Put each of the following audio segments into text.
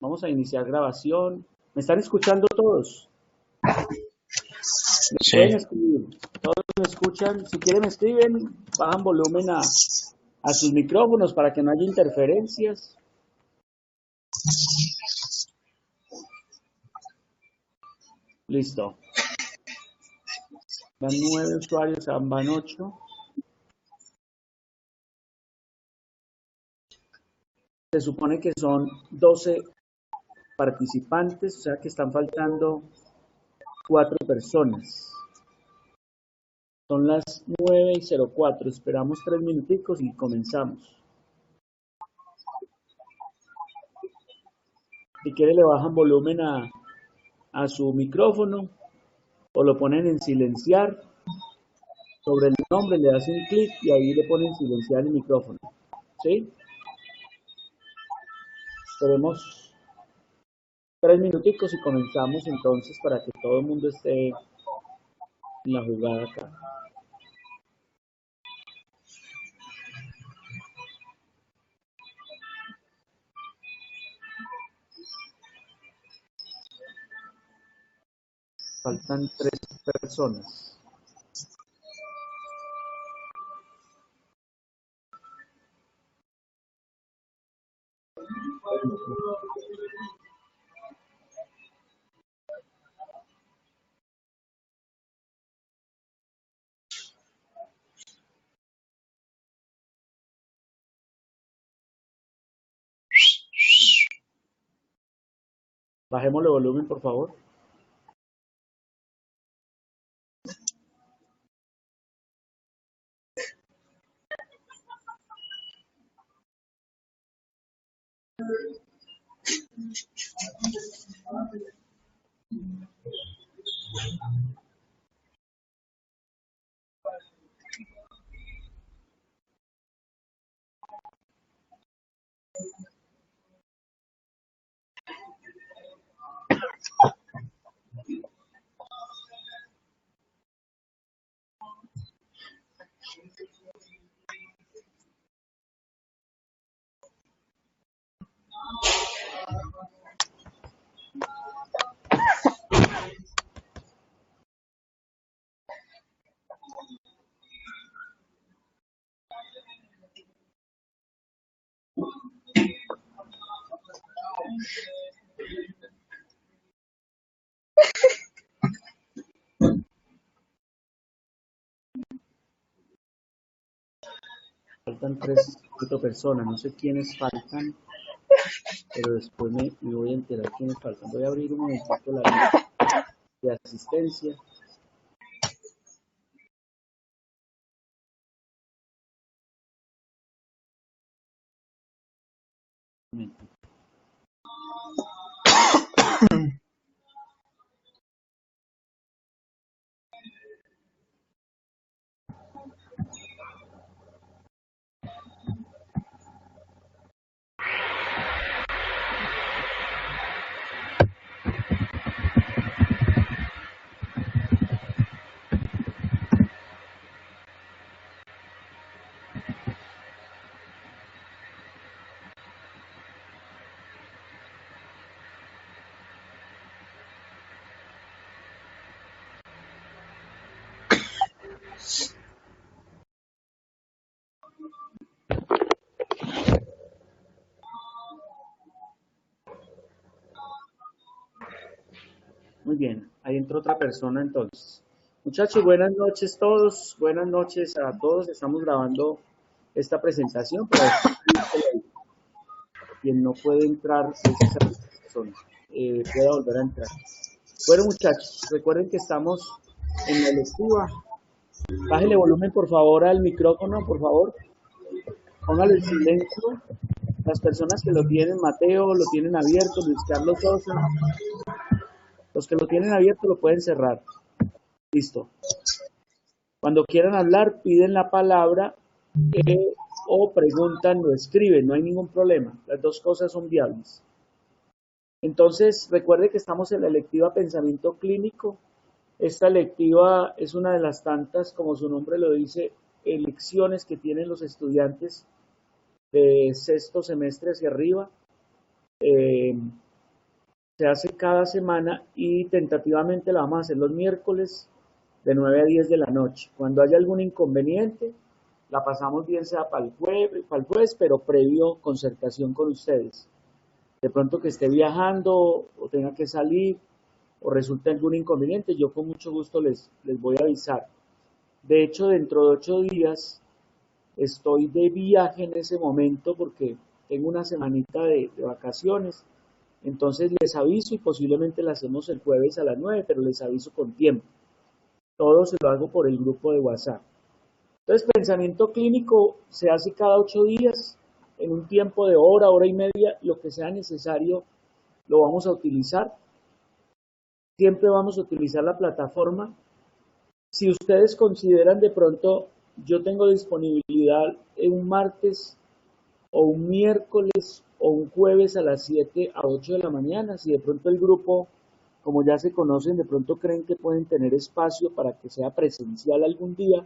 Vamos a iniciar grabación. ¿Me están escuchando todos? ¿Me pueden Sí, escribir? ¿Todos me escuchan? Si quieren me escriben, bajan volumen a sus micrófonos para que no haya interferencias. Listo. Van 9 usuarios, van 8. Se supone que son 12 participantes, o sea que están faltando 4 personas. Son las 9:04. Esperamos 3 minuticos y comenzamos. Si quiere le bajan volumen a su micrófono o lo ponen en silenciar. Sobre el nombre le hacen clic y ahí le ponen silenciar el micrófono. ¿Sí? Esperemos 3 minuticos y comenzamos entonces para que todo el mundo esté en la jugada acá. Faltan 3 personas. Bajémosle volumen, por favor. Faltan 4 personas. No sé quiénes faltan, pero después me voy a enterar quiénes faltan. Voy a abrir un momentito la lista de asistencia. Un momentito. Muy bien, ahí entró otra persona entonces. Muchachos, buenas noches todos, buenas noches a todos. Estamos grabando esta presentación para quien no puede entrar es esa persona, pueda volver a entrar. Bueno, muchachos, recuerden que estamos en la electiva. Bájele volumen por favor al micrófono, por favor. Póngale el silencio. Las personas que lo tienen, Mateo, lo tienen abierto, Luis Carlos Sosa. Los que lo tienen abierto lo pueden cerrar. Listo. Cuando quieran hablar, piden la palabra o preguntan o escriben. No hay ningún problema. Las dos cosas son viables. Entonces, recuerde que estamos en la electiva Pensamiento Clínico. Esta electiva es una de las tantas, como su nombre lo dice, elecciones que tienen los estudiantes de sexto semestre hacia arriba. se hace cada semana y tentativamente la vamos a hacer los miércoles de 9 a 10 de la noche. Cuando haya algún inconveniente, la pasamos bien sea para el jueves, pero previo concertación con ustedes. De pronto que esté viajando o tenga que salir o resulte algún inconveniente, yo con mucho gusto les voy a avisar. De hecho, dentro de 8 días estoy de viaje en ese momento porque tengo una semanita de vacaciones. Entonces les aviso y posiblemente la hacemos el jueves a las 9, pero les aviso con tiempo. Todo se lo hago por el grupo de WhatsApp. Entonces, pensamiento clínico se hace cada 8 días, en un tiempo de hora y media, lo que sea necesario lo vamos a utilizar. Siempre vamos a utilizar la plataforma. Si ustedes consideran de pronto, yo tengo disponibilidad en un martes o un miércoles o un jueves a las 7 a 8 de la mañana. Si de pronto el grupo, como ya se conocen, de pronto creen que pueden tener espacio para que sea presencial algún día,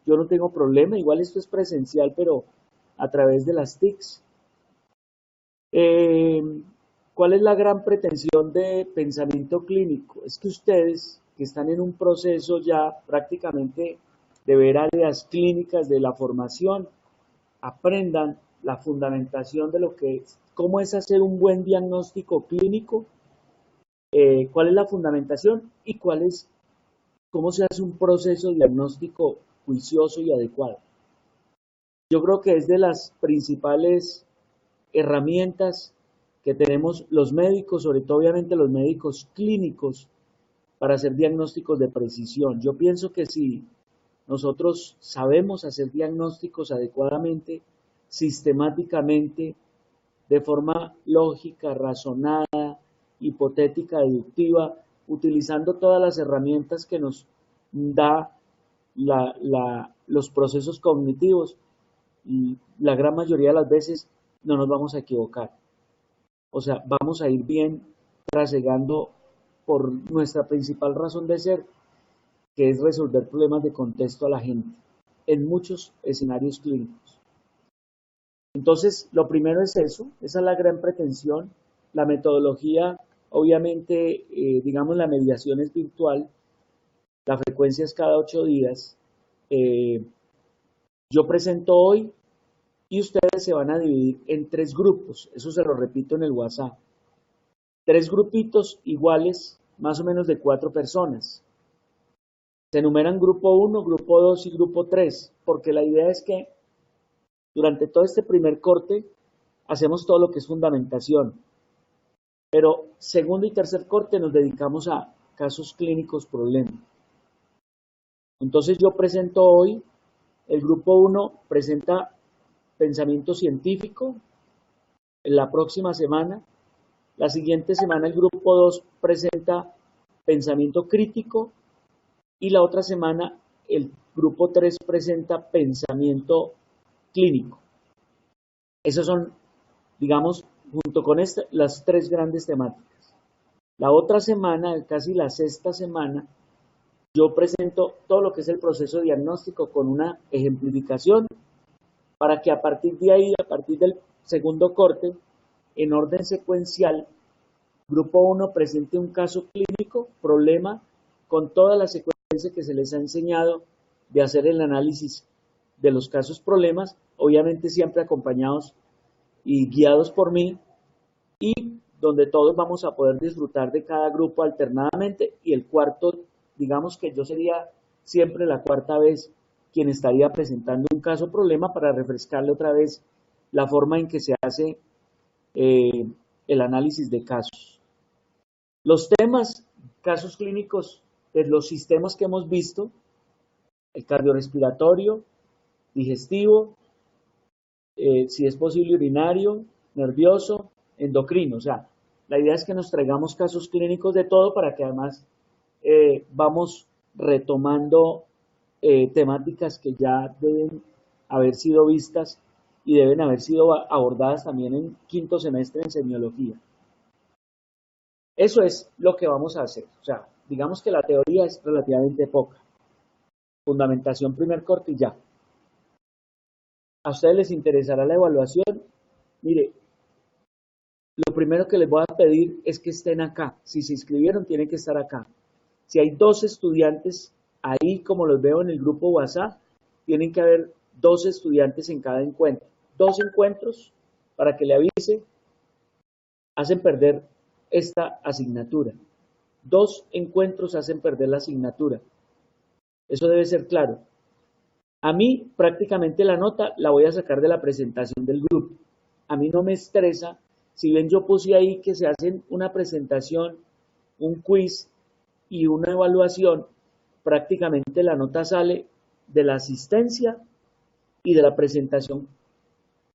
yo no tengo problema. Igual esto es presencial, pero a través de las TICs. ¿Cuál es la gran pretensión de pensamiento clínico? Es que ustedes que están en un proceso ya prácticamente de ver áreas clínicas de la formación, aprendan la fundamentación de lo que es, cómo es hacer un buen diagnóstico clínico, cuál es la fundamentación y cómo se hace un proceso diagnóstico juicioso y adecuado. Yo creo que es de las principales herramientas que tenemos los médicos, sobre todo obviamente los médicos clínicos, para hacer diagnósticos de precisión. Yo pienso que si nosotros sabemos hacer diagnósticos adecuadamente, sistemáticamente, de forma lógica, razonada, hipotética, deductiva, utilizando todas las herramientas que nos da los procesos cognitivos, y la gran mayoría de las veces no nos vamos a equivocar. O sea, vamos a ir bien trasegando por nuestra principal razón de ser, que es resolver problemas de contexto a la gente en muchos escenarios clínicos. Entonces, lo primero es eso, esa es la gran pretensión. La metodología, obviamente, digamos, la mediación es virtual, la frecuencia es cada 8 días. Yo presento hoy y ustedes se van a dividir en 3 grupos, eso se lo repito en el WhatsApp. 3 grupitos iguales, más o menos de 4 personas. Se enumeran grupo 1, grupo 2 y grupo 3, porque la idea es que durante todo este primer corte hacemos todo lo que es fundamentación, pero segundo y tercer corte nos dedicamos a casos clínicos problemas. Entonces yo presento hoy, el grupo 1 presenta pensamiento científico, en la próxima semana, la siguiente semana el grupo 2 presenta pensamiento crítico y la otra semana el grupo 3 presenta pensamiento clínico. Esas son, digamos, junto con las 3 grandes temáticas. La otra semana, casi la sexta semana, yo presento todo lo que es el proceso diagnóstico con una ejemplificación para que a partir de ahí, a partir del segundo corte, en orden secuencial, grupo 1 presente un caso clínico, problema, con toda la secuencia que se les ha enseñado de hacer el análisis de los casos problemas, obviamente siempre acompañados y guiados por mí, y donde todos vamos a poder disfrutar de cada grupo alternadamente, y el cuarto, digamos que yo sería siempre la cuarta vez quien estaría presentando un caso problema para refrescarle otra vez la forma en que se hace el análisis de casos. Los temas, casos clínicos de los sistemas que hemos visto, el cardiorrespiratorio, digestivo, si es posible urinario, nervioso, endocrino. O sea, la idea es que nos traigamos casos clínicos de todo para que además vamos retomando temáticas que ya deben haber sido vistas y deben haber sido abordadas también en quinto semestre en semiología. Eso es lo que vamos a hacer. O sea, digamos que la teoría es relativamente poca. Fundamentación primer corte y ya. ¿A ustedes les interesará la evaluación? Mire, lo primero que les voy a pedir es que estén acá. Si se inscribieron, tienen que estar acá. Si hay 2 estudiantes, ahí como los veo en el grupo WhatsApp, tienen que haber 2 estudiantes en cada encuentro. 2 encuentros, para que le avise, hacen perder esta asignatura. 2 encuentros hacen perder la asignatura. Eso debe ser claro. A mí prácticamente la nota la voy a sacar de la presentación del grupo. A mí no me estresa. Si ven, yo puse ahí que se hacen una presentación, un quiz y una evaluación, prácticamente la nota sale de la asistencia y de la presentación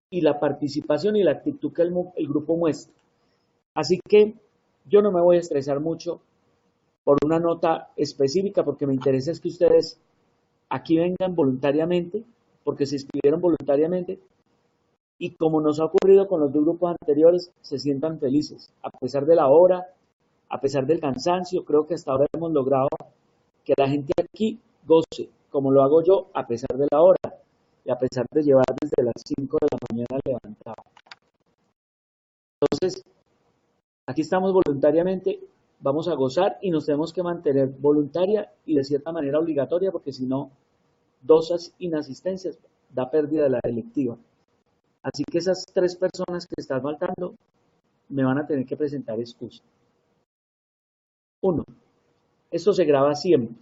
y la participación y la actitud que el grupo muestra. Así que yo no me voy a estresar mucho por una nota específica, porque me interesa es que ustedes aquí vengan voluntariamente, porque se inscribieron voluntariamente, y como nos ha ocurrido con los 2 grupos anteriores, se sientan felices, a pesar de la hora, a pesar del cansancio. Creo que hasta ahora hemos logrado que la gente aquí goce, como lo hago yo, a pesar de la hora, y a pesar de llevar desde las 5 de la mañana levantado. Entonces, aquí estamos voluntariamente, vamos a gozar y nos tenemos que mantener voluntaria y de cierta manera obligatoria, porque si no, 2 inasistencias da pérdida de la electiva. Así que esas 3 personas que están faltando me van a tener que presentar excusa. 1. Esto se graba siempre.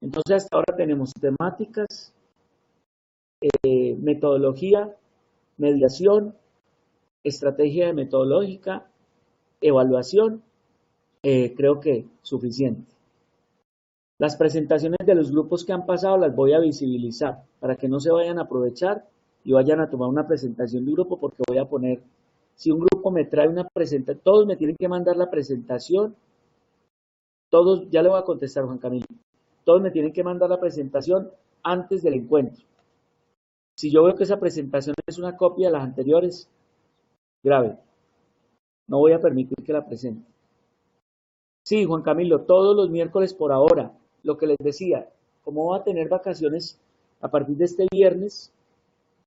Entonces hasta ahora tenemos temáticas, metodología, mediación, estrategia metodológica, evaluación, creo que suficiente. Las presentaciones de los grupos que han pasado las voy a visibilizar para que no se vayan a aprovechar y vayan a tomar una presentación de grupo, porque voy a poner, si un grupo me trae una presentación, todos me tienen que mandar la presentación, todos, ya le voy a contestar Juan Camilo, todos me tienen que mandar la presentación antes del encuentro. Si yo veo que esa presentación es una copia de las anteriores, grave, no voy a permitir que la presente. Sí, Juan Camilo, todos los miércoles por ahora, lo que les decía, como voy a tener vacaciones a partir de este viernes,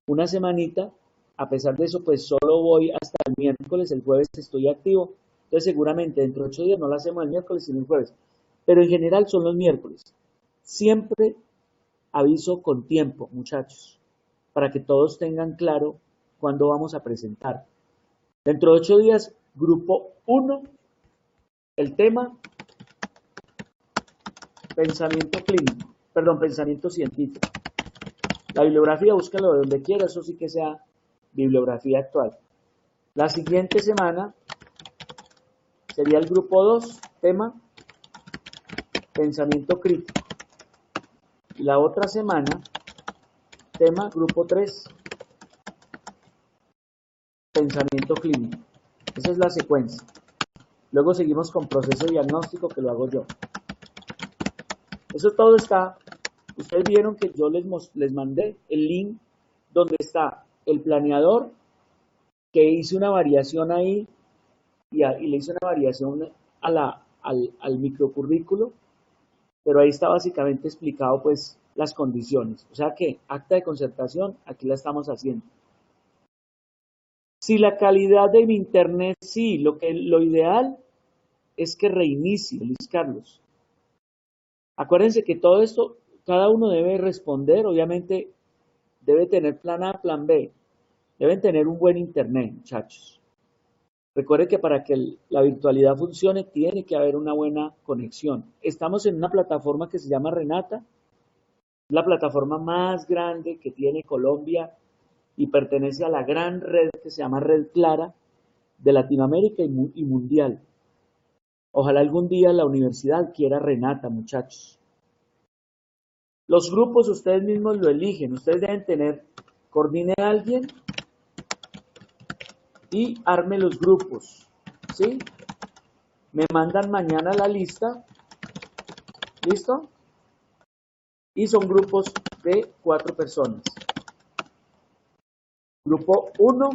una semanita, a pesar de eso, pues solo voy hasta el miércoles, el jueves estoy activo, entonces seguramente dentro de 8 días no lo hacemos el miércoles, sino el jueves, pero en general son los miércoles. Siempre aviso con tiempo, muchachos, para que todos tengan claro cuándo vamos a presentar. Dentro de 8 días, grupo 1, el tema, pensamiento clínico, perdón, pensamiento científico. La bibliografía, búscalo de donde quiera, eso sí que sea bibliografía actual. La siguiente semana sería el grupo 2, tema, pensamiento crítico. Y la otra semana, tema, grupo 3, pensamiento clínico. Esa es la secuencia. Luego seguimos con proceso diagnóstico, que lo hago yo. Eso todo está. Ustedes vieron que yo les mandé el link donde está el planeador, que hice una variación ahí y le hice una variación al microcurrículo, pero ahí está básicamente explicado pues las condiciones. O sea que acta de concertación, aquí la estamos haciendo. Si la calidad de mi internet, sí, lo ideal es que reinicie, Luis Carlos. Acuérdense que todo esto, cada uno debe responder, obviamente debe tener plan A, plan B. Deben tener un buen internet, muchachos. Recuerden que para que la virtualidad funcione tiene que haber una buena conexión. Estamos en una plataforma que se llama Renata, la plataforma más grande que tiene Colombia y pertenece a la gran red que se llama Red Clara de Latinoamérica y mundial. Ojalá algún día la universidad quiera Renata, muchachos. Los grupos ustedes mismos lo eligen. Ustedes deben tener, coordine a alguien y arme los grupos. ¿Sí? Me mandan mañana la lista. ¿Listo? Y son grupos de 4 personas. Grupo 1,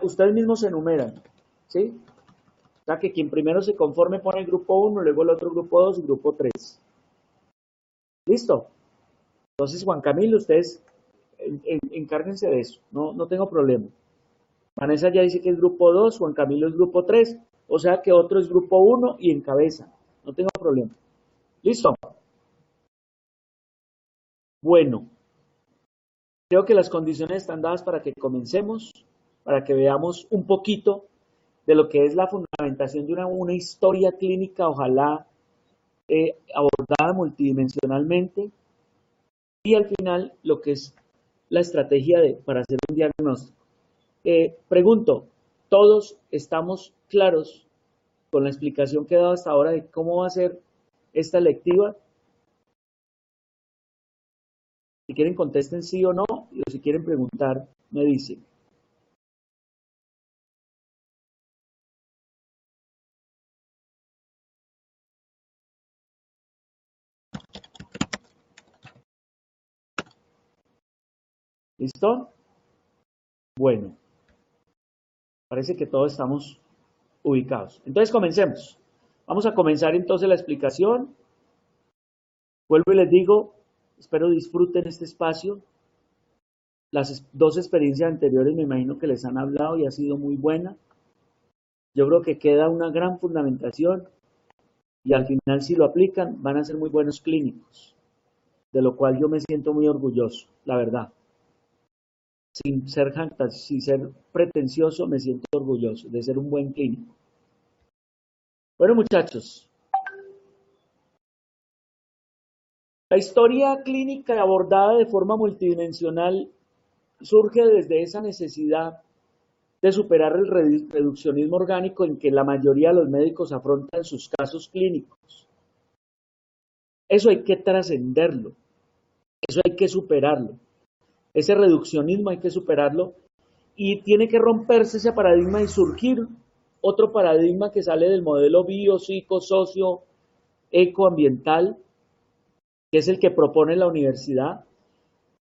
ustedes mismos se enumeran. ¿Sí? O sea que quien primero se conforme pone el grupo 1, luego el otro grupo 2 y grupo 3. ¿Listo? Entonces, Juan Camilo, ustedes encárguense de eso. No tengo problema. Vanessa ya dice que es grupo 2, Juan Camilo es grupo 3, o sea que otro es grupo 1 y encabeza. No tengo problema. ¿Listo? Bueno, creo que las condiciones están dadas para que comencemos, para que veamos un poquito de lo que es la fundamentación de una historia clínica, ojalá abordada multidimensionalmente, y al final lo que es la estrategia para hacer un diagnóstico. Pregunto, ¿todos estamos claros con la explicación que he dado hasta ahora de cómo va a ser esta lectiva? Si quieren contesten sí o no, y si quieren preguntar, me dicen. ¿Listo? Bueno, parece que todos estamos ubicados. Entonces comencemos. Vamos a comenzar entonces la explicación. Vuelvo y les digo, espero disfruten este espacio. Las dos experiencias anteriores me imagino que les han hablado y ha sido muy buena. Yo creo que queda una gran fundamentación y al final si lo aplican van a ser muy buenos clínicos, de lo cual yo me siento muy orgulloso, la verdad. Sin ser sin ser pretencioso, me siento orgulloso de ser un buen clínico. Bueno, muchachos, la historia clínica abordada de forma multidimensional surge desde esa necesidad de superar el reduccionismo orgánico en que la mayoría de los médicos afrontan sus casos clínicos. Eso hay que trascenderlo, eso hay que superarlo. Ese reduccionismo hay que superarlo y tiene que romperse ese paradigma y surgir otro paradigma que sale del modelo bio, psico, socio, ecoambiental, que es el que propone la universidad.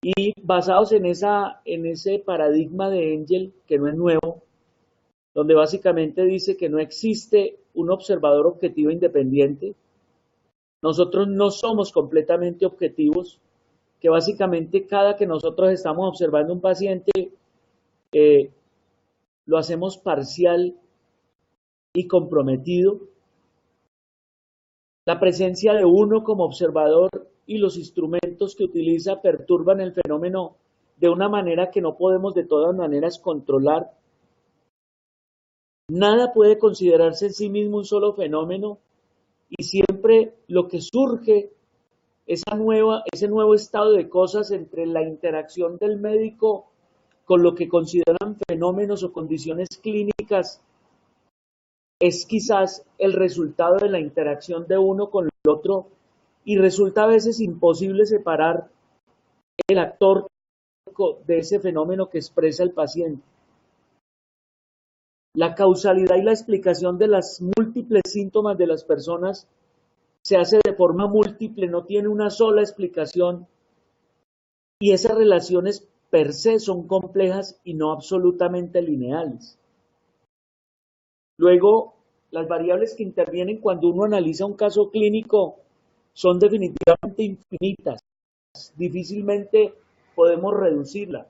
Y basados en ese paradigma de Engel, que no es nuevo, donde básicamente dice que no existe un observador objetivo independiente. Nosotros no somos completamente objetivos, que básicamente cada que nosotros estamos observando un paciente, lo hacemos parcial y comprometido. La presencia de uno como observador y los instrumentos que utiliza perturban el fenómeno de una manera que no podemos de todas maneras controlar. Nada puede considerarse en sí mismo un solo fenómeno y siempre lo que surge, ese nuevo estado de cosas entre la interacción del médico con lo que consideran fenómenos o condiciones clínicas, es quizás el resultado de la interacción de uno con el otro y resulta a veces imposible separar el actor de ese fenómeno que expresa el paciente. La causalidad y la explicación de las múltiples síntomas de las personas se hace de forma múltiple, no tiene una sola explicación y esas relaciones per se son complejas y no absolutamente lineales. Luego, las variables que intervienen cuando uno analiza un caso clínico son definitivamente infinitas, difícilmente podemos reducirla.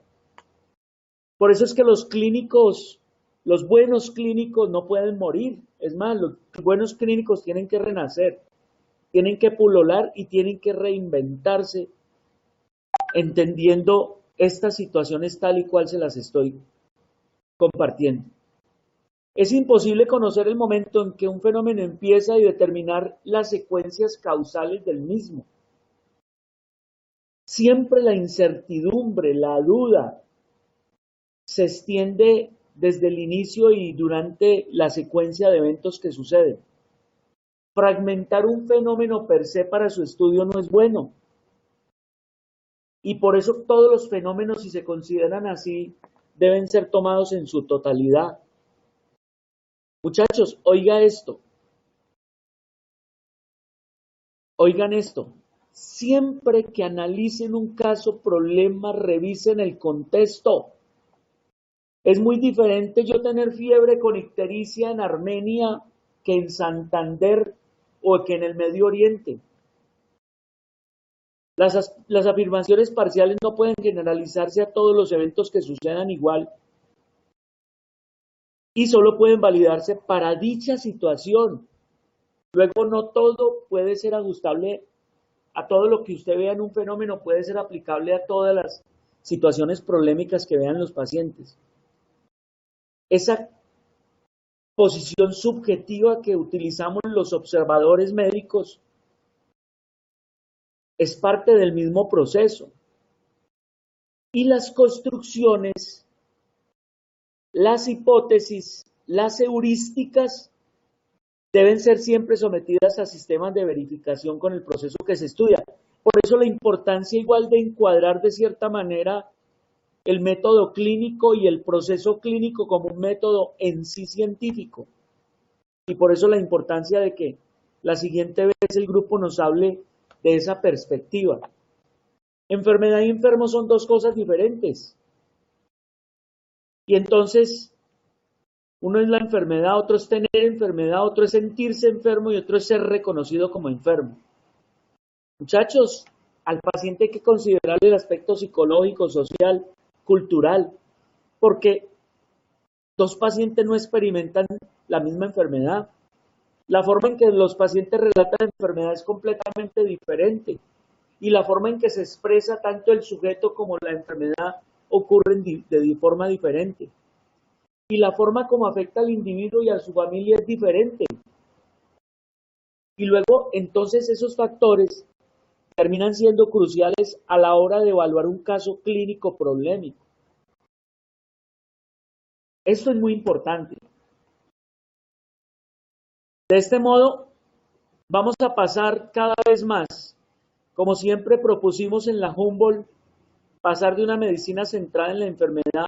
Por eso es que los clínicos, los buenos clínicos no pueden morir. Es más, los buenos clínicos tienen que renacer, tienen que pulular y tienen que reinventarse, entendiendo estas situaciones tal y cual se las estoy compartiendo. Es imposible conocer el momento en que un fenómeno empieza y determinar las secuencias causales del mismo. Siempre la incertidumbre, la duda, se extiende desde el inicio y durante la secuencia de eventos que suceden. Fragmentar un fenómeno per se para su estudio no es bueno. Y por eso todos los fenómenos, si se consideran así, deben ser tomados en su totalidad. Muchachos, oigan esto. Siempre que analicen un caso, problema, revisen el contexto. Es muy diferente yo tener fiebre con ictericia en Armenia que en Santander o que en el Medio Oriente. Las afirmaciones parciales no pueden generalizarse a todos los eventos que sucedan igual. y solo pueden validarse para dicha situación. Luego no todo puede ser ajustable a todo lo que usted vea en un fenómeno, puede ser aplicable a todas las situaciones problemáticas que vean los pacientes. Esa posición subjetiva que utilizamos los observadores médicos es parte del mismo proceso. Y las construcciones, las hipótesis, las heurísticas deben ser siempre sometidas a sistemas de verificación con el proceso que se estudia. Por eso la importancia igual de encuadrar de cierta manera el método clínico y el proceso clínico como un método en sí científico. Y por eso la importancia de que la siguiente vez el grupo nos hable de esa perspectiva. Enfermedad y enfermo son dos cosas diferentes. Y entonces, uno es la enfermedad, otro es tener enfermedad, otro es sentirse enfermo y otro es ser reconocido como enfermo. Muchachos, al paciente hay que considerar el aspecto psicológico, social, cultural, porque dos pacientes no experimentan la misma enfermedad. La forma en que los pacientes relatan la enfermedad es completamente diferente y la forma en que se expresa tanto el sujeto como la enfermedad ocurren de forma diferente. Y la forma como afecta al individuo y a su familia es diferente. Y luego, entonces, esos factores terminan siendo cruciales a la hora de evaluar un caso clínico problemático. Esto es muy importante. De este modo, vamos a pasar cada vez más, como siempre propusimos en la Humboldt, pasar de una medicina centrada en la enfermedad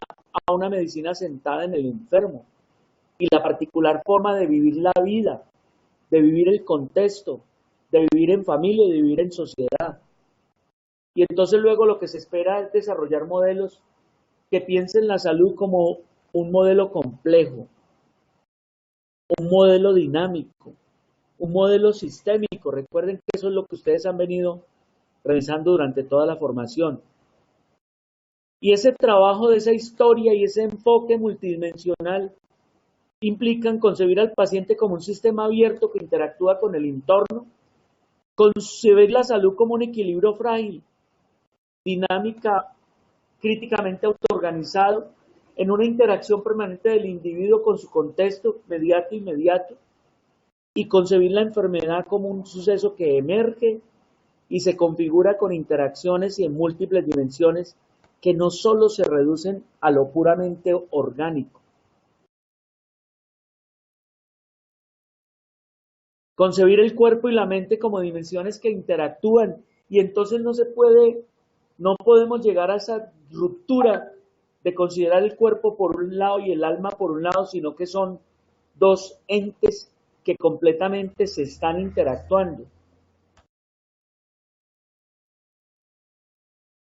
a una medicina centrada en el enfermo y la particular forma de vivir la vida, de vivir el contexto, de vivir en familia y de vivir en sociedad. Y entonces luego lo que se espera es desarrollar modelos que piensen la salud como un modelo complejo, un modelo dinámico, un modelo sistémico. Recuerden que eso es lo que ustedes han venido revisando durante toda la formación. Y ese trabajo de esa historia y ese enfoque multidimensional implican concebir al paciente como un sistema abierto que interactúa con el entorno, concebir la salud como un equilibrio frágil, dinámica, críticamente autoorganizado, en una interacción permanente del individuo con su contexto mediato e inmediato, y concebir la enfermedad como un suceso que emerge y se configura con interacciones y en múltiples dimensiones que no solo se reducen a lo puramente orgánico. Concebir el cuerpo y la mente como dimensiones que interactúan y entonces no podemos llegar a esa ruptura de considerar el cuerpo por un lado y el alma por un lado, sino que son dos entes que completamente se están interactuando.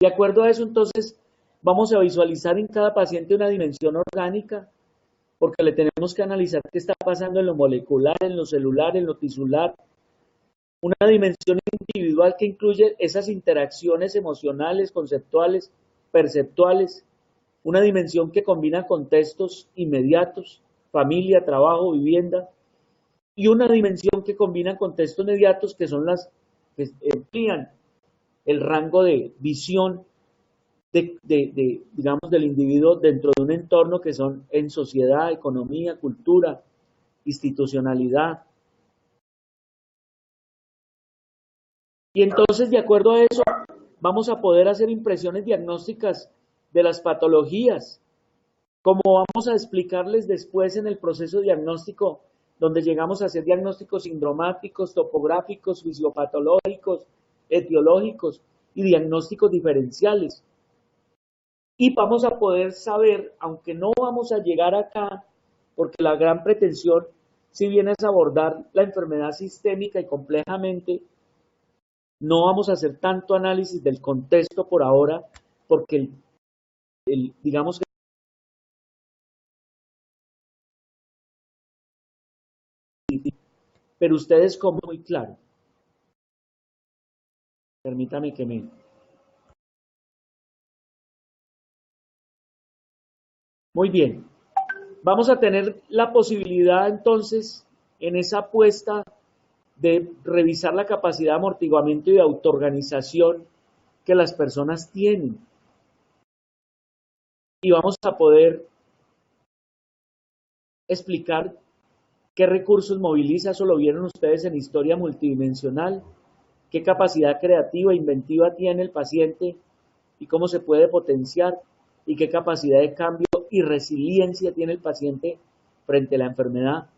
De acuerdo a eso, entonces, vamos a visualizar en cada paciente una dimensión orgánica, porque le tenemos que analizar qué está pasando en lo molecular, en lo celular, en lo tisular. Una dimensión individual que incluye esas interacciones emocionales, conceptuales, perceptuales. Una dimensión que combina contextos inmediatos, familia, trabajo, vivienda. Y una dimensión que combina contextos inmediatos que son las que amplían el rango de visión digamos, del individuo dentro de un entorno que son en sociedad, economía, cultura, institucionalidad. Y entonces, de acuerdo a eso, vamos a poder hacer impresiones diagnósticas de las patologías, como vamos a explicarles después en el proceso diagnóstico, donde llegamos a hacer diagnósticos sindromáticos, topográficos, fisiopatológicos, etiológicos y diagnósticos diferenciales. Y vamos a poder saber, aunque no vamos a llegar acá, porque la gran pretensión, si bien es abordar la enfermedad sistémica y complejamente, no vamos a hacer tanto análisis del contexto por ahora, porque digamos que, pero ustedes como muy claro. Permítame que me... Muy bien. Vamos a tener la posibilidad entonces en esa apuesta de revisar la capacidad de amortiguamiento y de autoorganización que las personas tienen. Y vamos a poder explicar qué recursos moviliza, eso lo vieron ustedes en historia multidimensional, qué capacidad creativa e inventiva tiene el paciente y cómo se puede potenciar, y qué capacidad de cambio y resiliencia tiene el paciente frente a la enfermedad.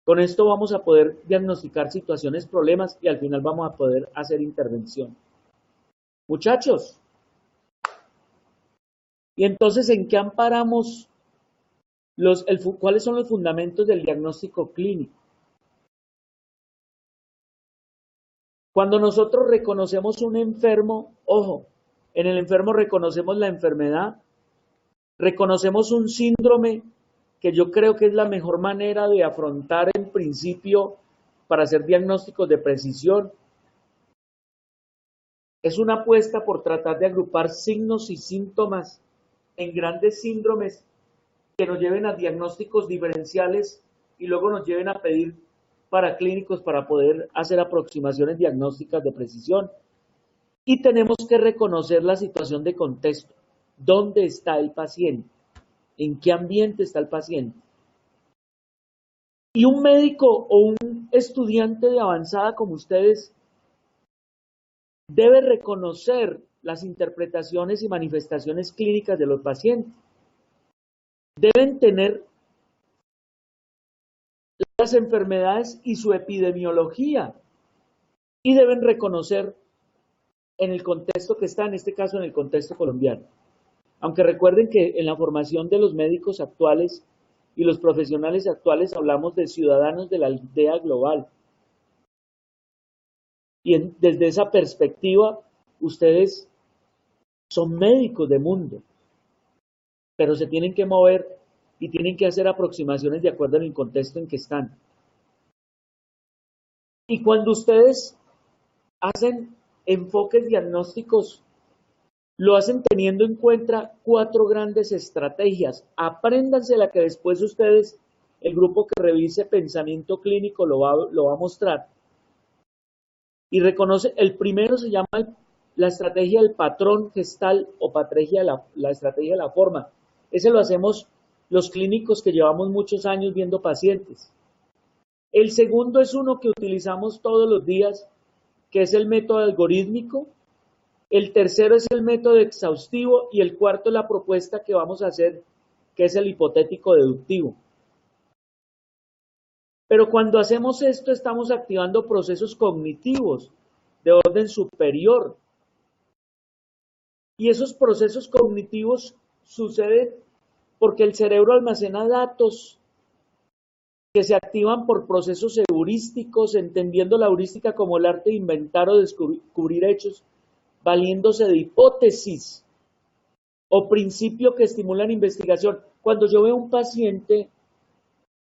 Con esto vamos a poder diagnosticar situaciones, problemas y al final vamos a poder hacer intervención. Muchachos, y entonces, ¿en qué amparamos cuáles son los fundamentos del diagnóstico clínico? Cuando nosotros reconocemos un enfermo, ojo, en el enfermo reconocemos la enfermedad, reconocemos un síndrome, que yo creo que es la mejor manera de afrontar en principio para hacer diagnósticos de precisión. Es una apuesta por tratar de agrupar signos y síntomas en grandes síndromes que nos lleven a diagnósticos diferenciales y luego nos lleven a pedir para clínicos para poder hacer aproximaciones diagnósticas de precisión. Y tenemos que reconocer la situación de contexto. ¿Dónde está el paciente? ¿En qué ambiente está el paciente? Y un médico o un estudiante de avanzada como ustedes debe reconocer las interpretaciones y manifestaciones clínicas de los pacientes. Deben tener las enfermedades y su epidemiología y deben reconocer en el contexto que está, en este caso en el contexto colombiano. Aunque recuerden que en la formación de los médicos actuales y los profesionales actuales hablamos de ciudadanos de la aldea global. Y desde esa perspectiva, ustedes son médicos de mundo, pero se tienen que mover y tienen que hacer aproximaciones de acuerdo al contexto en que están. Y cuando ustedes hacen enfoques diagnósticos, lo hacen teniendo en cuenta 4 grandes estrategias. Apréndanse la que después ustedes, el grupo que revise pensamiento clínico lo va a mostrar. Y reconoce, el primero se llama la estrategia del patrón gestal o la estrategia de la forma. Ese lo hacemos los clínicos que llevamos muchos años viendo pacientes. El segundo es uno que utilizamos todos los días, que es el método algorítmico. El tercero es el método exhaustivo y el cuarto es la propuesta que vamos a hacer, que es el hipotético deductivo. Pero cuando hacemos esto estamos activando procesos cognitivos de orden superior. Y esos procesos cognitivos suceden porque el cerebro almacena datos que se activan por procesos heurísticos, entendiendo la heurística como el arte de inventar o descubrir hechos, valiéndose de hipótesis o principios que estimulan investigación. Cuando yo veo un paciente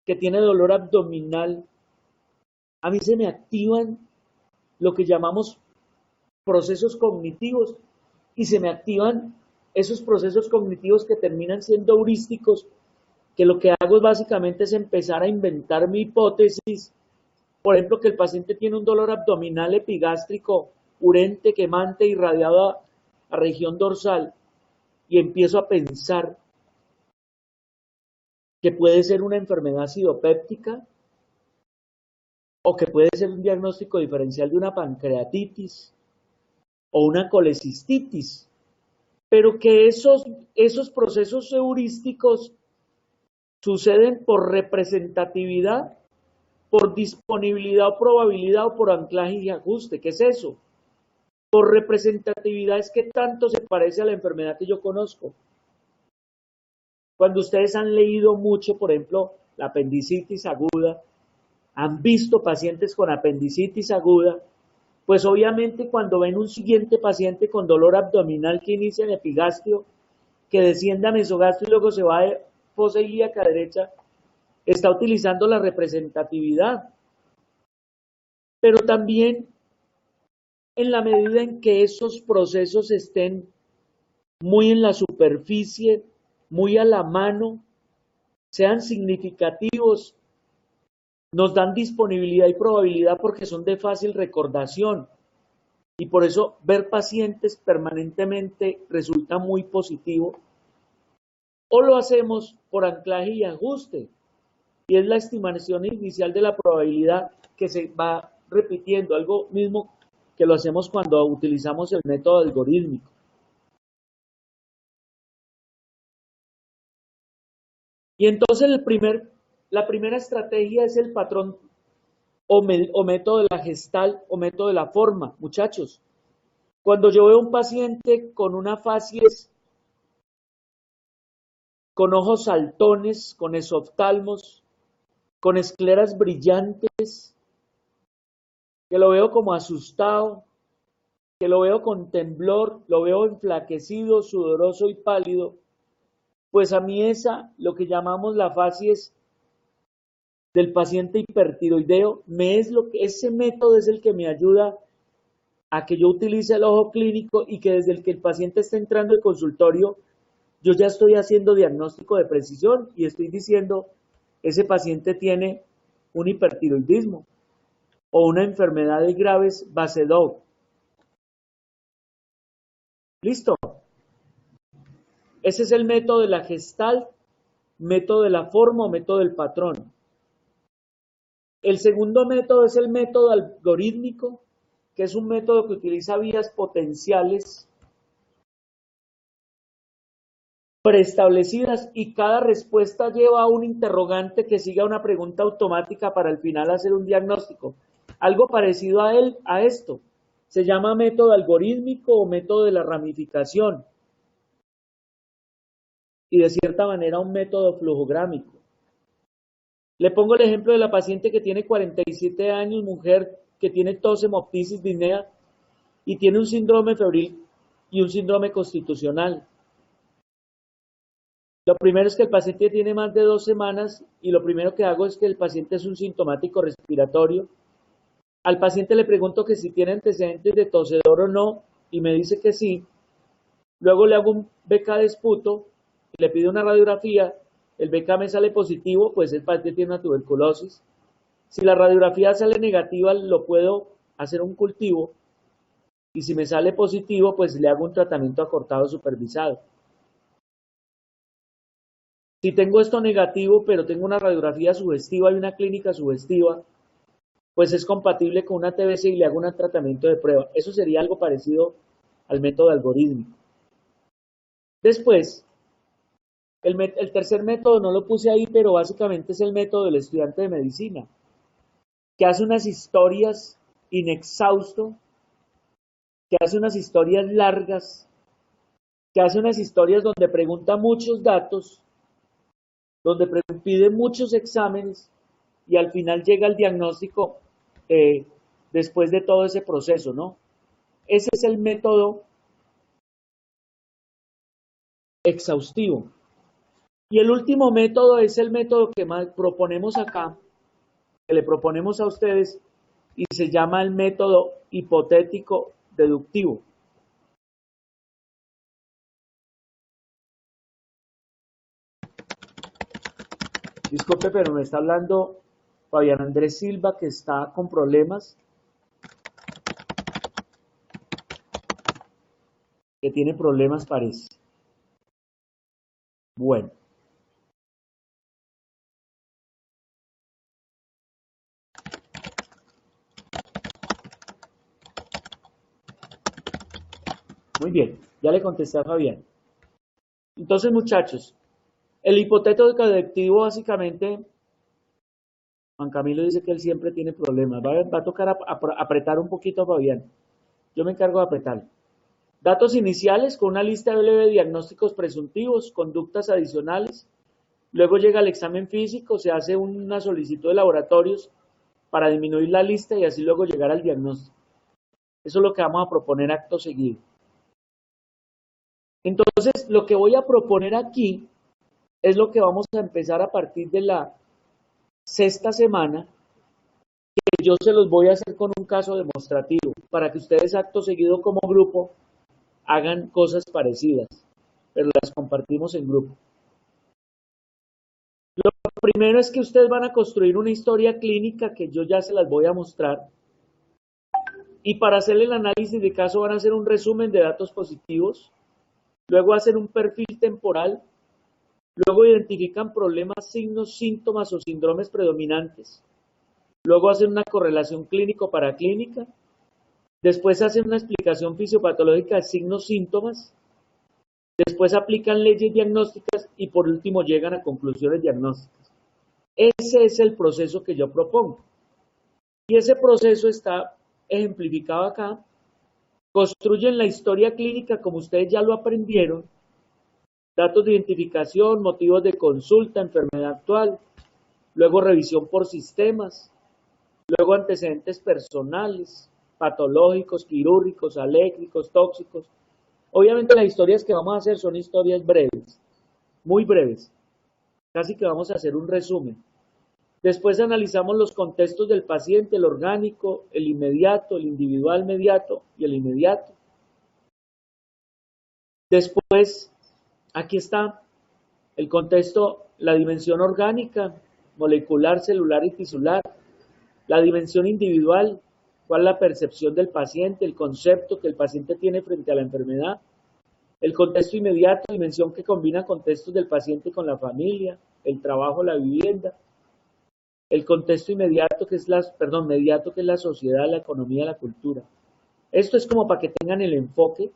que tiene dolor abdominal, a mí se me activan lo que llamamos procesos cognitivos y se me activan esos procesos cognitivos que terminan siendo heurísticos, que lo que hago es básicamente es empezar a inventar mi hipótesis. Por ejemplo, que el paciente tiene un dolor abdominal epigástrico, urente, quemante, irradiado a región dorsal, y empiezo a pensar que puede ser una enfermedad acidopéptica o que puede ser un diagnóstico diferencial de una pancreatitis o una colecistitis, pero que esos procesos heurísticos suceden por representatividad, por disponibilidad o probabilidad o por anclaje y ajuste. ¿Qué es eso? Por representatividad es que tanto se parece a la enfermedad que yo conozco. Cuando ustedes han leído mucho, por ejemplo, la apendicitis aguda, han visto pacientes con apendicitis aguda, pues obviamente cuando ven un siguiente paciente con dolor abdominal que inicia en epigastrio, que desciende a mesogastrio y luego se va de fosa ilíaca derecha, está utilizando la representatividad. Pero también en la medida en que esos procesos estén muy en la superficie, muy a la mano, sean significativos, nos dan disponibilidad y probabilidad porque son de fácil recordación. Y por eso ver pacientes permanentemente resulta muy positivo. O lo hacemos por anclaje y ajuste. Y es la estimación inicial de la probabilidad que se va repitiendo, algo mismo que lo hacemos cuando utilizamos el método algorítmico. Y entonces la primera estrategia es el patrón o método de la gestal o método de la forma. Muchachos, cuando yo veo un paciente con una facies, con ojos saltones, con esoftalmos, con escleras brillantes, que lo veo como asustado, que lo veo con temblor, lo veo enflaquecido, sudoroso y pálido, pues a mí lo que llamamos la facies del paciente hipertiroideo, ese método es el que me ayuda a que yo utilice el ojo clínico y que desde el que el paciente está entrando al consultorio, yo ya estoy haciendo diagnóstico de precisión y estoy diciendo, ese paciente tiene un hipertiroidismo o una enfermedad de graves Basedow. ¿Listo? Ese es el método de la Gestalt, método de la forma o método del patrón. El segundo método es el método algorítmico, que es un método que utiliza vías potenciales preestablecidas y cada respuesta lleva a un interrogante que siga una pregunta automática para al final hacer un diagnóstico. Algo parecido a esto. Se llama método algorítmico o método de la ramificación. Y de cierta manera un método flujográmico. Le pongo el ejemplo de la paciente que tiene 47 años, mujer que tiene tos, hemoptisis, disnea y tiene un síndrome febril y un síndrome constitucional. Lo primero es que el paciente tiene más de 2 semanas y lo primero que hago es que el paciente es un sintomático respiratorio. Al paciente le pregunto que si tiene antecedentes de tosedor o no y me dice que sí. Luego le hago un BK de esputo y le pido una radiografía. El BK me sale positivo, pues el paciente tiene una tuberculosis. Si la radiografía sale negativa, lo puedo hacer un cultivo. Y si me sale positivo, pues le hago un tratamiento acortado supervisado. Si tengo esto negativo, pero tengo una radiografía sugestiva y una clínica sugestiva, pues es compatible con una TBC y le hago un tratamiento de prueba. Eso sería algo parecido al método algorítmico. Después, el tercer método no lo puse ahí, pero básicamente es el método del estudiante de medicina, que hace unas historias inexhausto, que hace unas historias largas, que hace unas historias donde pregunta muchos datos, donde pide muchos exámenes y al final llega el diagnóstico después de todo ese proceso, ¿no? Ese es el método exhaustivo. Y el último método es el método que más proponemos acá, que le proponemos a ustedes, y se llama el método hipotético deductivo. Disculpe, pero me está hablando Fabián Andrés Silva, que está con problemas, que tiene problemas parece. Bueno. Muy bien, ya le contesté a Fabián. Entonces, muchachos, el hipotético deductivo básicamente, Juan Camilo dice que él siempre tiene problemas. Va a tocar apretar un poquito a Fabián. Yo me encargo de apretar. Datos iniciales con una lista breve de diagnósticos presuntivos, conductas adicionales. Luego llega el examen físico, se hace una solicitud de laboratorios para disminuir la lista y así luego llegar al diagnóstico. Eso es lo que vamos a proponer acto seguido. Entonces, lo que voy a proponer aquí es lo que vamos a empezar a partir de la sexta semana, que yo se los voy a hacer con un caso demostrativo, para que ustedes acto seguido como grupo hagan cosas parecidas, pero las compartimos en grupo. primero es que ustedes van a construir una historia clínica que yo ya se las voy a mostrar. Y para hacer el análisis de caso van a hacer un resumen de datos positivos, luego hacen un perfil temporal, luego identifican problemas, signos, síntomas o síndromes predominantes, luego hacen una correlación clínico-paraclínica, después hacen una explicación fisiopatológica de signos, síntomas, después aplican leyes diagnósticas y por último llegan a conclusiones diagnósticas. Ese es el proceso que yo propongo. Y ese proceso está ejemplificado acá. Construyen la historia clínica como ustedes ya lo aprendieron, datos de identificación, motivos de consulta, enfermedad actual, luego revisión por sistemas, luego antecedentes personales, patológicos, quirúrgicos, alérgicos, tóxicos. Obviamente las historias que vamos a hacer son historias breves, muy breves, casi que vamos a hacer un resumen. Después analizamos los contextos del paciente, el orgánico, el inmediato, el individual mediato y el inmediato. Después, aquí está el contexto, la dimensión orgánica, molecular, celular y tisular, la dimensión individual, cuál es la percepción del paciente, el concepto que el paciente tiene frente a la enfermedad, el contexto inmediato, dimensión que combina contextos del paciente con la familia, el trabajo, la vivienda, el contexto inmediato que es mediato que es la sociedad, la economía, la cultura. Esto es como para que tengan el enfoque,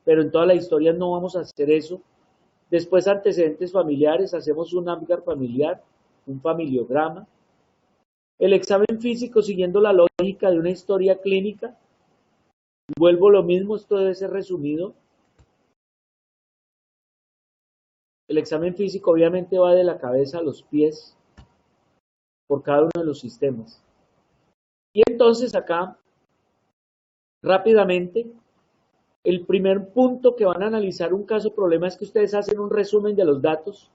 pero en todas las historias no vamos a hacer eso. Después antecedentes familiares, hacemos un Apgar familiar, un familiograma. El examen físico siguiendo la lógica de una historia clínica. Vuelvo lo mismo, esto debe ser resumido. El examen físico obviamente va de la cabeza a los pies por cada uno de los sistemas. Y entonces acá, rápidamente, el primer punto que van a analizar un caso problema es que ustedes hacen un resumen de los datos.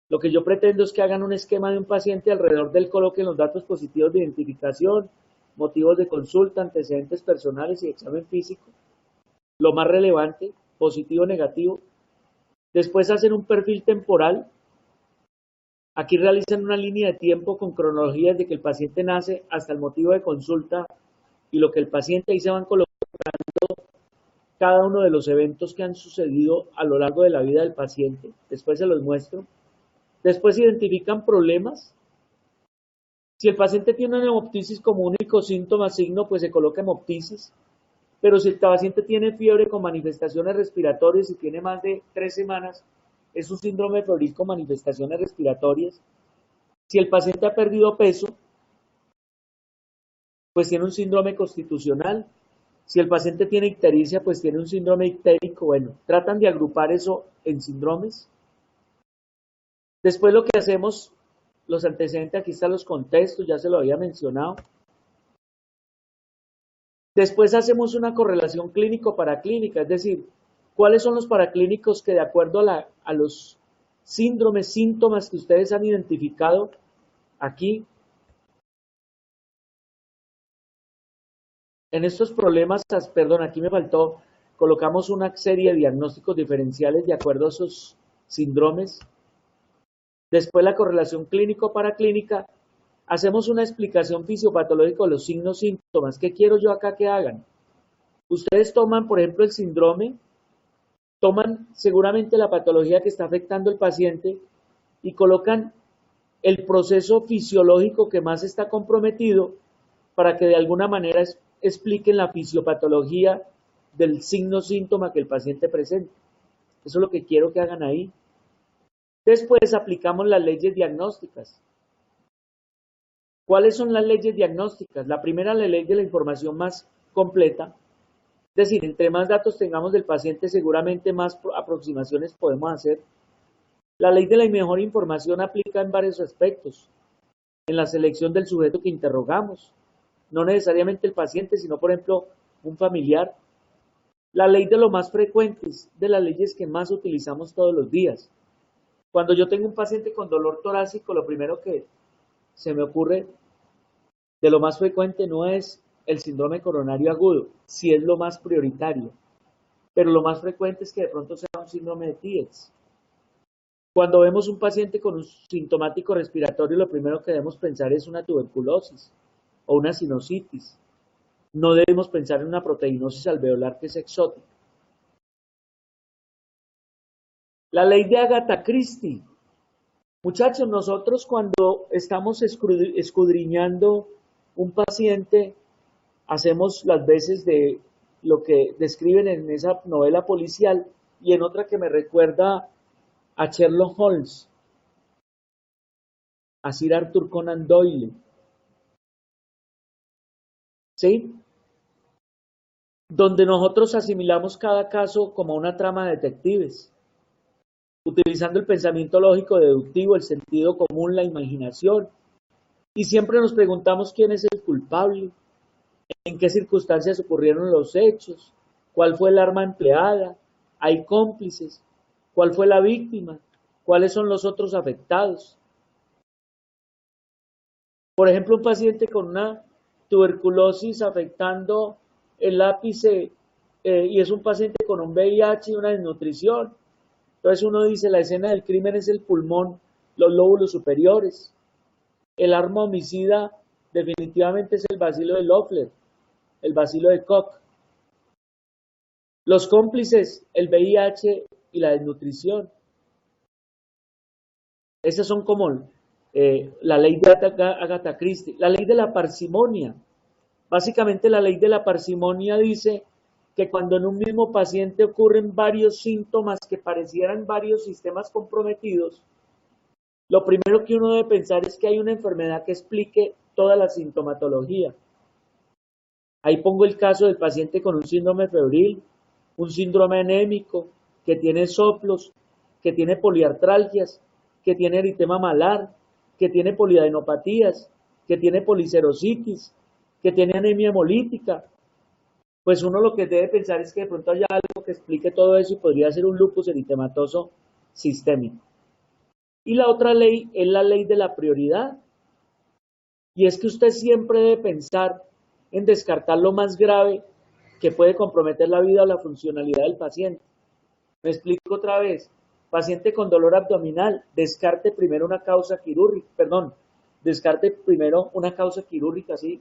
Lo que yo pretendo es que hagan un esquema de un paciente alrededor del coloquen los datos positivos de identificación, motivos de consulta, antecedentes personales y examen físico. Lo más relevante, positivo o negativo. Después hacen un perfil temporal. Aquí realizan una línea de tiempo con cronología desde que el paciente nace hasta el motivo de consulta y lo que el paciente, ahí se van colocando cada uno de los eventos que han sucedido a lo largo de la vida del paciente. Después se los muestro. Después identifican problemas. Si el paciente tiene una hemoptisis como único síntoma, signo, pues se coloca hemoptisis. Pero si el paciente tiene fiebre con manifestaciones respiratorias y tiene más de 3 semanas, es un síndrome febril con manifestaciones respiratorias. Si el paciente ha perdido peso, pues tiene un síndrome constitucional. Si el paciente tiene ictericia, pues tiene un síndrome ictérico. Bueno, tratan de agrupar eso en síndromes. Después lo que hacemos, los antecedentes, aquí están los contextos, ya se lo había mencionado. Después hacemos una correlación clínico-paraclínica, es decir, cuáles son los paraclínicos que de acuerdo a los síndromes, síntomas que ustedes han identificado aquí, en estos problemas, perdón, aquí me faltó, colocamos una serie de diagnósticos diferenciales de acuerdo a esos síndromes. Después la correlación clínico-paraclínica, hacemos una explicación fisiopatológica de los signos, síntomas. ¿Qué quiero yo acá que hagan? Ustedes toman, por ejemplo, el síndrome, toman seguramente la patología que está afectando al paciente y colocan el proceso fisiológico que más está comprometido para que de alguna manera expliquen la fisiopatología del signo síntoma que el paciente presenta. Eso es lo que quiero que hagan ahí. Después aplicamos las leyes diagnósticas. ¿Cuáles son las leyes diagnósticas? La primera, la ley de la información más completa. Es decir, entre más datos tengamos del paciente, seguramente más aproximaciones podemos hacer. La ley de la mejor información aplica en varios aspectos. En la selección del sujeto que interrogamos. No necesariamente el paciente, sino por ejemplo un familiar. La ley de lo más frecuente es de las leyes que más utilizamos todos los días. Cuando yo tengo un paciente con dolor torácico, lo primero que se me ocurre de lo más frecuente no es el síndrome coronario agudo, si es lo más prioritario, pero lo más frecuente es que de pronto sea un síndrome de Tietz. Cuando vemos un paciente con un sintomático respiratorio, lo primero que debemos pensar es una tuberculosis o una sinusitis. No debemos pensar en una proteinosis alveolar que es exótica. La ley de Agatha Christie. Muchachos, nosotros cuando estamos escudriñando un paciente, hacemos las veces de lo que describen en esa novela policial y en otra que me recuerda a Sherlock Holmes, a Sir Arthur Conan Doyle. ¿Sí? Donde nosotros asimilamos cada caso como una trama de detectives, utilizando el pensamiento lógico deductivo, el sentido común, la imaginación, y siempre nos preguntamos quién es el culpable, en qué circunstancias ocurrieron los hechos, cuál fue el arma empleada, hay cómplices, cuál fue la víctima, cuáles son los otros afectados. Por ejemplo, un paciente con una tuberculosis afectando el ápice y es un paciente con un VIH y una desnutrición. Entonces uno dice, la escena del crimen es el pulmón, los lóbulos superiores. El arma homicida definitivamente es el bacilo de Loeffler, el bacilo de Koch. Los cómplices, el VIH y la desnutrición. Esas son como la ley de Agatha Christie. La ley de la parsimonia. Básicamente la ley de la parsimonia dice que cuando en un mismo paciente ocurren varios síntomas que parecieran varios sistemas comprometidos, lo primero que uno debe pensar es que hay una enfermedad que explique toda la sintomatología. Ahí pongo el caso del paciente con un síndrome febril, un síndrome anémico, que tiene soplos, que tiene poliartralgias, que tiene eritema malar, que tiene poliadenopatías, que tiene policerositis, que tiene anemia hemolítica. Pues uno lo que debe pensar es que de pronto haya algo que explique todo eso y podría ser un lupus eritematoso sistémico. Y la otra ley es la ley de la prioridad. Y es que usted siempre debe pensar en descartar lo más grave que puede comprometer la vida o la funcionalidad del paciente. Me explico otra vez. Paciente con dolor abdominal, descarte primero una causa quirúrgica, descarte primero una causa quirúrgica, sí,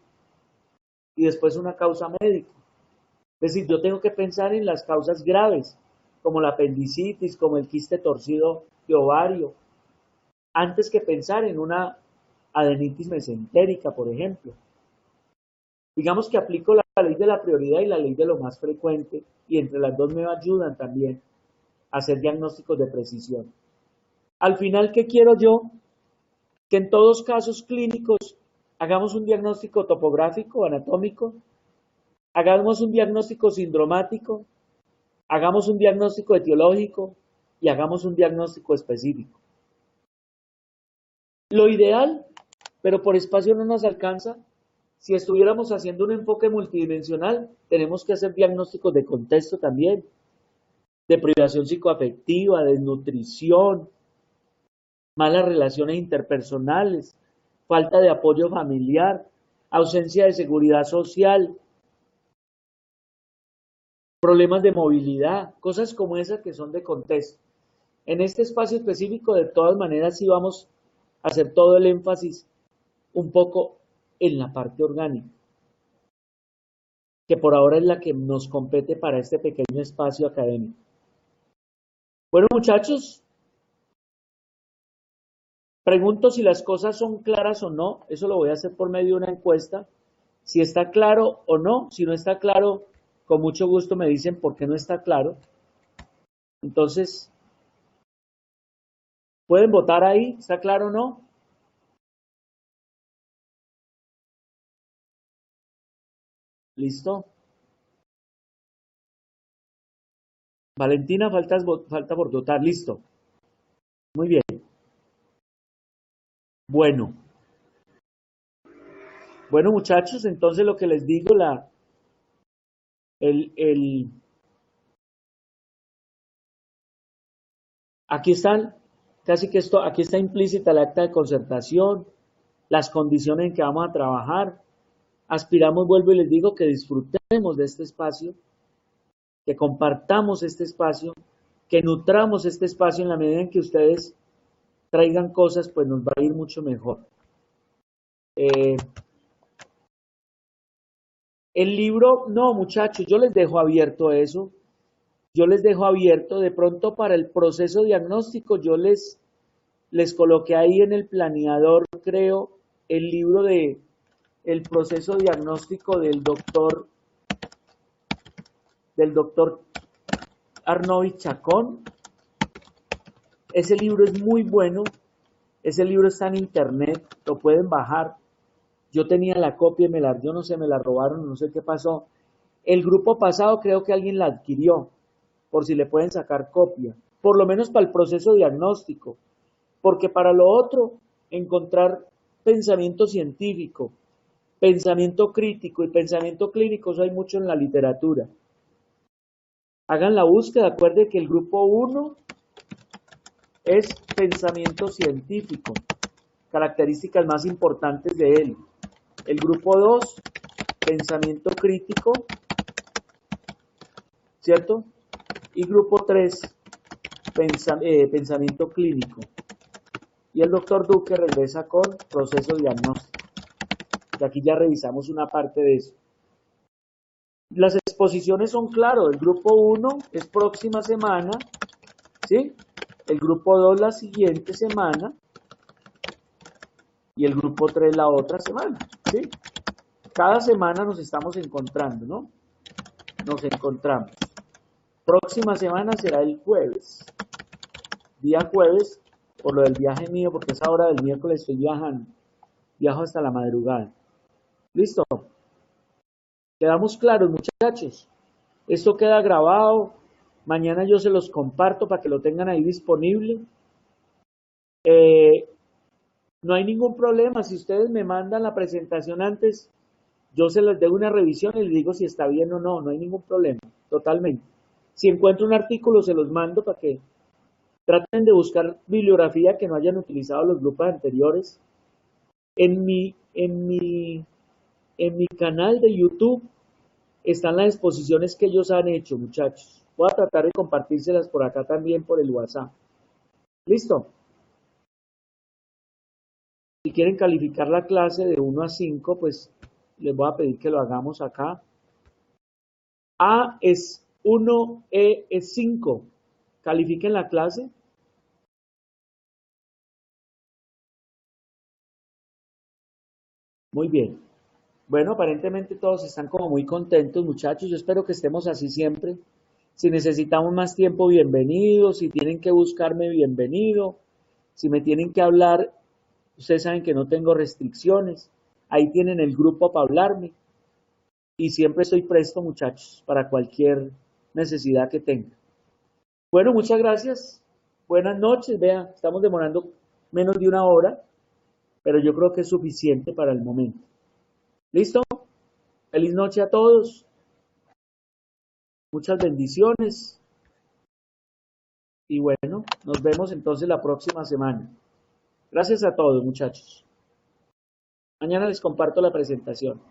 y después una causa médica. Es decir, yo tengo que pensar en las causas graves, como la apendicitis, como el quiste torcido de ovario, antes que pensar en una adenitis mesentérica, por ejemplo. Digamos que aplico la ley de la prioridad y la ley de lo más frecuente, y entre las dos me ayudan también a hacer diagnósticos de precisión. Al final, ¿qué quiero yo? Que en todos casos clínicos hagamos un diagnóstico topográfico, anatómico, hagamos un diagnóstico sindromático, hagamos un diagnóstico etiológico y hagamos un diagnóstico específico. Lo ideal, pero por espacio no nos alcanza, si estuviéramos haciendo un enfoque multidimensional, tenemos que hacer diagnósticos de contexto también, de privación psicoafectiva, de desnutrición, malas relaciones interpersonales, falta de apoyo familiar, ausencia de seguridad social, problemas de movilidad, cosas como esas que son de contexto. En este espacio específico, de todas maneras, sí vamos a hacer todo el énfasis un poco en la parte orgánica, que por ahora es la que nos compete para este pequeño espacio académico. Bueno, muchachos, pregunto si las cosas son claras o no. Eso lo voy a hacer por medio de una encuesta. Si está claro o no. Si no está claro, con mucho gusto me dicen por qué no está claro. Entonces, ¿pueden votar ahí? ¿Está claro o no? ¿Listo? Valentina, falta por votar. Listo. Muy bien. Bueno. Bueno, muchachos, entonces lo que les digo, aquí están, casi que esto, aquí está implícita el acta de concertación, las condiciones en que vamos a trabajar. Aspiramos, vuelvo y les digo, que disfrutemos de este espacio, que compartamos este espacio, que nutramos este espacio en la medida en que ustedes traigan cosas, pues nos va a ir mucho mejor. El libro, no muchachos, yo les dejo abierto eso. Yo les dejo abierto, de pronto para el proceso diagnóstico, yo les coloqué ahí en el planeador, creo, el libro de el proceso diagnóstico del doctor Arnold Chacón. Ese libro es muy bueno, ese libro está en internet, lo pueden bajar. Yo tenía la copia y yo no sé, me la robaron, no sé qué pasó. El grupo pasado creo que alguien la adquirió, por si le pueden sacar copia, por lo menos para el proceso diagnóstico, porque para lo otro, encontrar pensamiento científico, pensamiento crítico y pensamiento clínico, eso hay mucho en la literatura. Hagan la búsqueda, acuérdense que el grupo 1 es pensamiento científico, características más importantes de él. El grupo 2, pensamiento crítico, ¿cierto? Y grupo 3, pensamiento clínico. Y el doctor Duque regresa con proceso diagnóstico. Y aquí ya revisamos una parte de eso. Las exposiciones son claras. El grupo 1 es próxima semana, ¿sí? El grupo 2 la siguiente semana. Y el grupo 3 la otra semana, ¿sí? Cada semana nos estamos encontrando, ¿no? Nos encontramos. Próxima semana será el jueves. Día jueves, por lo del viaje mío, porque esa hora del miércoles estoy viajando. Viajo hasta la madrugada. ¿Listo? ¿Quedamos claros, muchachos? Esto queda grabado. Mañana yo se los comparto para que lo tengan ahí disponible. No hay ningún problema. Si ustedes me mandan la presentación antes, yo se les doy una revisión y les digo si está bien o no. No hay ningún problema. Totalmente. Si encuentro un artículo, se los mando para que traten de buscar bibliografía que no hayan utilizado los grupos anteriores. En mi canal de YouTube están las exposiciones que ellos han hecho, muchachos. Voy a tratar de compartírselas por acá también por el WhatsApp. ¿Listo? Si quieren calificar la clase de 1 a 5, pues les voy a pedir que lo hagamos acá. A es 1, E es 5. Califiquen la clase. Muy bien. Bueno, aparentemente todos están como muy contentos, muchachos. Yo espero que estemos así siempre. Si necesitamos más tiempo, bienvenido. Si tienen que buscarme, bienvenido. Si me tienen que hablar, ustedes saben que no tengo restricciones. Ahí tienen el grupo para hablarme. Y siempre estoy presto, muchachos, para cualquier necesidad que tengan. Bueno, muchas gracias. Buenas noches. Vean, estamos demorando menos de una hora, pero yo creo que es suficiente para el momento. ¿Listo? Feliz noche a todos. Muchas bendiciones. Y bueno, nos vemos entonces la próxima semana. Gracias a todos, muchachos. Mañana les comparto la presentación.